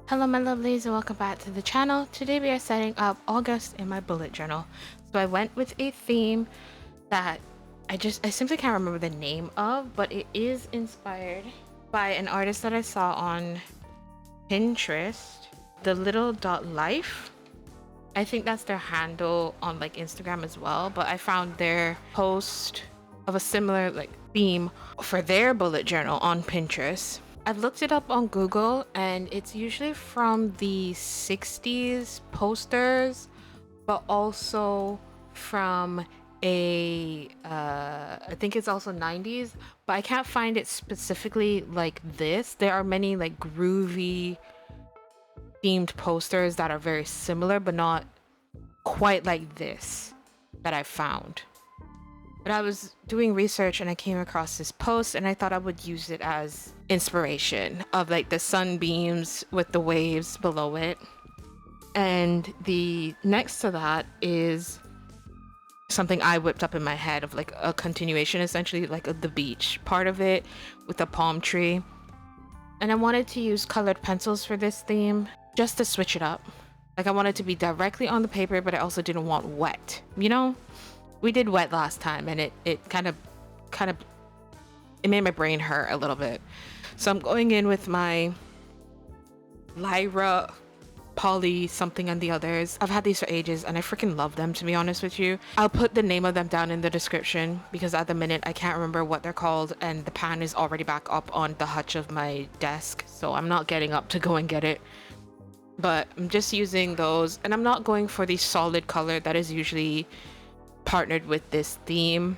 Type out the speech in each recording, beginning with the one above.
Hello my lovelies and welcome back to the channel. Today we are setting up August in my bullet journal. So I went with a theme that I simply can't remember the name of, but it is inspired by an artist that I saw on Pinterest, the little dot life. I think that's their handle on like Instagram as well, but I found their post of a similar like theme for their bullet journal on Pinterest. I've looked it up on Google and it's usually from the 60s posters, but also from I think it's also 90s, but I can't find it specifically like this. There are many like groovy themed posters that are very similar, but not quite like this that I found. But I was doing research and I came across this post and I thought I would use it as inspiration of like the sunbeams with the waves below it. And the next to that is something I whipped up in my head of like a continuation, essentially like the beach part of it with a palm tree. And I wanted to use colored pencils for this theme just to switch it up. Like I wanted to be directly on the paper, but I also didn't want wet, you know? We did wet last time and it kind of it made my brain hurt a little bit. So I'm going in with my Lyra Poly something and the others. I've had these for ages and I freaking love them, to be honest with you. I'll put the name of them down in the description because at the minute I can't remember what they're called and the pan is already back up on the hutch of my desk, so I'm not getting up to go and get it. But I'm just using those and I'm not going for the solid color that is usually partnered with this theme,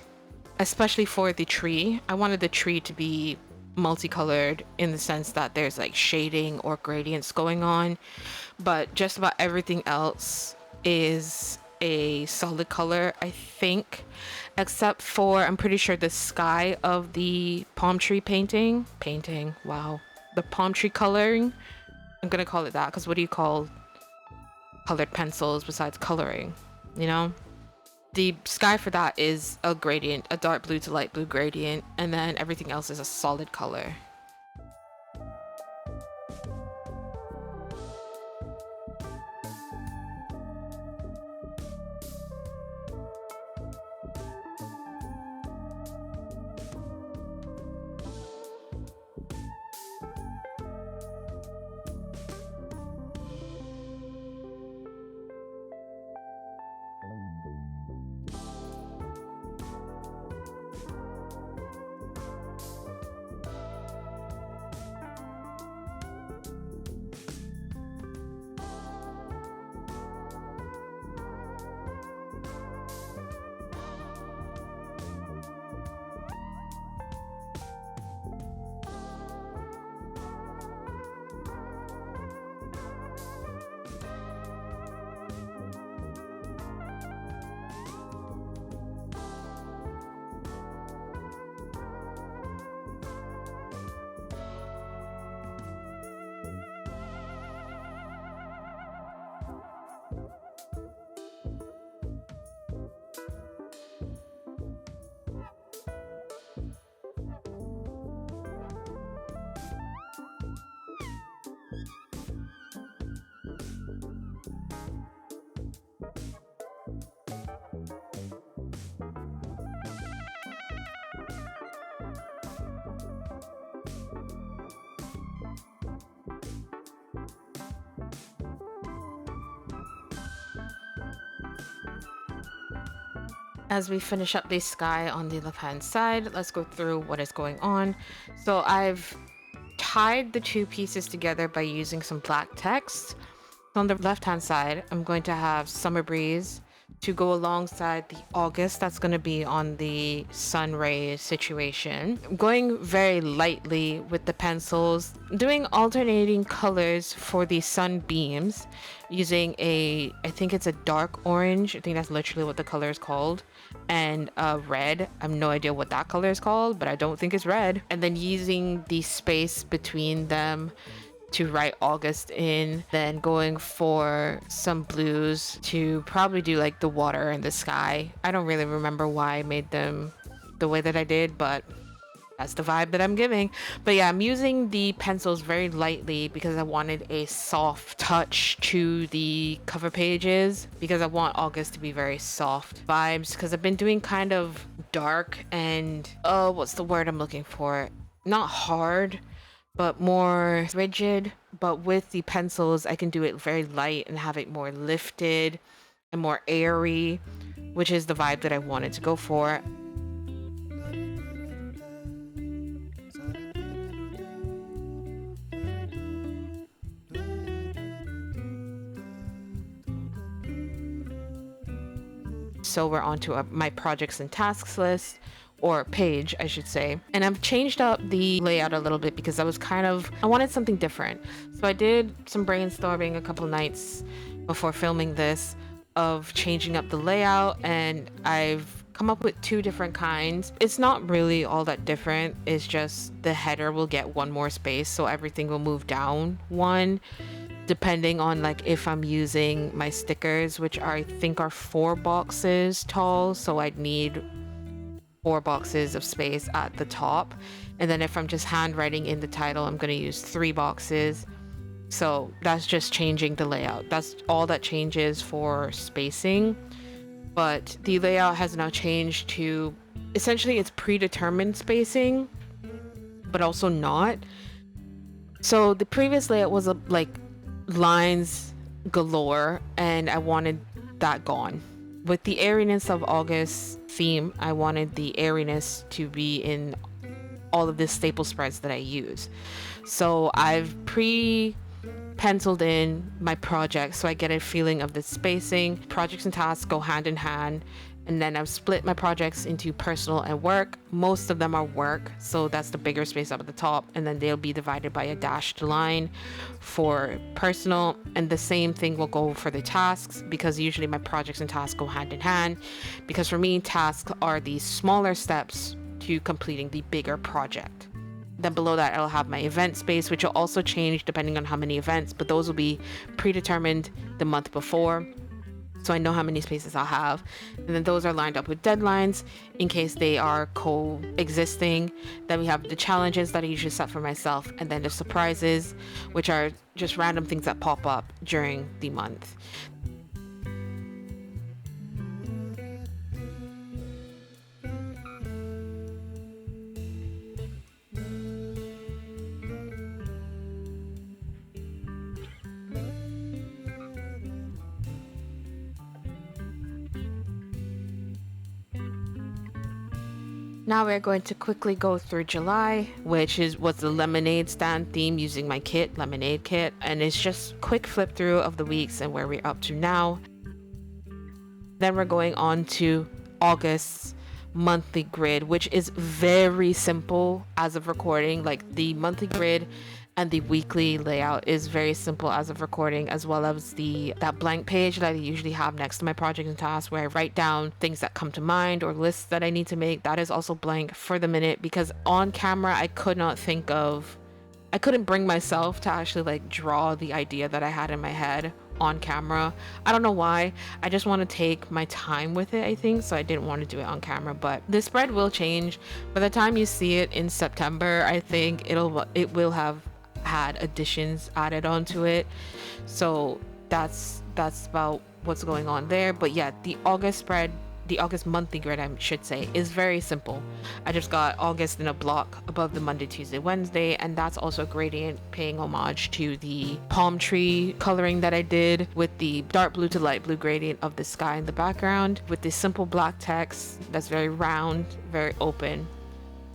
especially for the tree. I wanted the tree to be multicolored in the sense that there's like shading or gradients going on, but just about everything else is a solid color, I think, except for I'm pretty sure the sky of the palm tree painting, wow, the palm tree coloring, I'm gonna call it that because what do you call colored pencils besides coloring, you know? The sky for that is a gradient, a dark blue to light blue gradient, and then everything else is a solid color. As we finish up the sky on the left hand side, let's go through what is going on. So I've tied the two pieces together by using some black text. On the left hand side, I'm going to have Summer Breeze to go alongside the August that's going to be on the sun rays situation. I'm going very lightly with the pencils, doing alternating colors for the sunbeams using I think it's a dark orange. I think that's literally what the color is called. And red. I have no idea what that color is called, but I don't think it's red. And then using the space between them to write August in, then going for some blues to probably do like the water and the sky. I don't really remember why I made them the way that I did, but That's the vibe that I'm giving. But yeah, I'm using the pencils very lightly because I wanted a soft touch to the cover pages, because I want August to be very soft vibes, because I've been doing kind of dark and what's the word I'm looking for? Not hard, but more rigid. But with the pencils, I can do it very light and have it more lifted and more airy, which is the vibe that I wanted to go for. So we're on to my projects and tasks list, or page, I should say. And I've changed up the layout a little bit because I wanted something different. So I did some brainstorming a couple nights before filming this of changing up the layout, and I've come up with two different kinds. It's not really all that different. It's just the header will get one more space, so everything will move down one, depending on like if I'm using my stickers, which I think are 4 boxes tall, so I'd need 4 boxes of space at the top. And then if I'm just handwriting in the title, I'm going to use 3 boxes. So that's just changing the layout. That's all that changes for spacing. But the layout has now changed to essentially it's predetermined spacing, but also not. So the previous layout was like lines galore, and I wanted that gone. With the airiness of August theme, I wanted the airiness to be in all of the staple spreads that I use. So I've penciled in my projects so I get a feeling of the spacing. Projects and tasks go hand in hand. And then I've split my projects into personal and work. Most of them are work, so that's the bigger space up at the top, and then they'll be divided by a dashed line for personal. And the same thing will go for the tasks, because usually my projects and tasks go hand in hand, because for me, tasks are the smaller steps to completing the bigger project. Then below that, I'll have my event space, which will also change depending on how many events, but those will be predetermined the month before, so I know how many spaces I'll have. And then those are lined up with deadlines in case they are coexisting. Then we have the challenges that I usually set for myself, and then the surprises, which are just random things that pop up during the month. Now we're going to quickly go through July, which was the lemonade stand theme using my lemonade kit, and it's just quick flip through of the weeks and where we're up to now. Then we're going on to August's monthly grid, which is very simple as of recording. Like the monthly grid and the weekly layout is very simple as of recording, as well as that blank page that I usually have next to my projects and tasks where I write down things that come to mind or lists that I need to make. That is also blank for the minute, because on camera I couldn't bring myself to actually like draw the idea that I had in my head on camera. I don't know why. I just want to take my time with it, I think, so I didn't want to do it on camera. But the spread will change. By the time you see it in September, I think it will have had additions added onto it. So that's about what's going on there. But yeah, the August monthly grid, I should say, is very simple. I just got August in a block above the Monday, Tuesday, Wednesday, and that's also a gradient paying homage to the palm tree coloring that I did with the dark blue to light blue gradient of the sky in the background, with the simple black text that's very round, very open.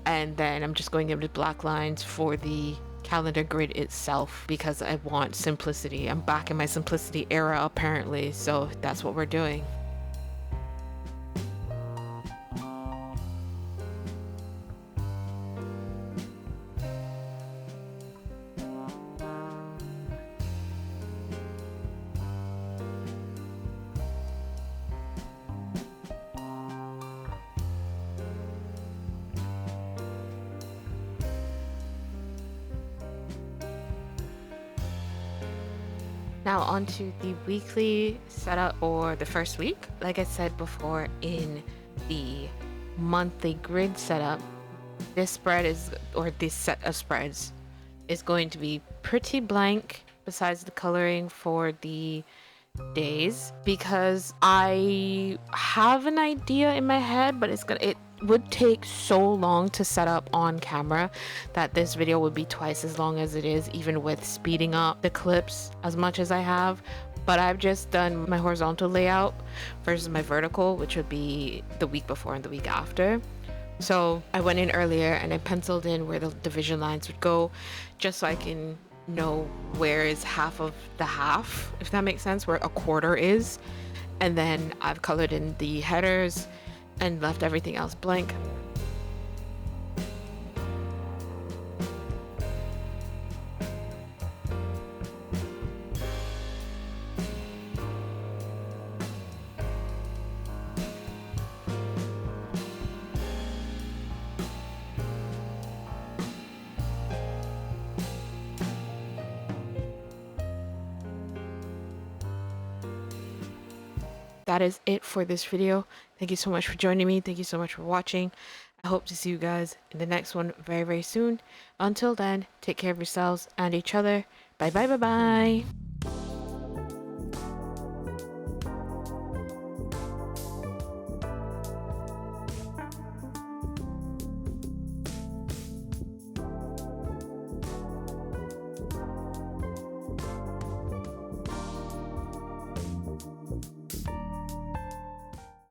And then I'm just going into black lines for the calendar grid itself because I want simplicity. I'm back in my simplicity era apparently, so that's what we're doing. Now on to the weekly setup or the first week. Like I said before, in the monthly grid setup, This spread is, or this set of spreads is going to be pretty blank besides the coloring for the days, because I have an idea in my head, but it would take so long to set up on camera that this video would be twice as long as it is, even with speeding up the clips as much as I have. But I've just done my horizontal layout versus my vertical, which would be the week before and the week after. So I went in earlier and I penciled in where the division lines would go, just so I can know where is half of the half, if that makes sense, where a quarter is. And then I've colored in the headers and left everything else blank. That is it for this video. Thank you so much for joining me. Thank you so much for watching. I hope to see you guys in the next one very, very soon. Until then, take care of yourselves and each other. Bye bye bye bye.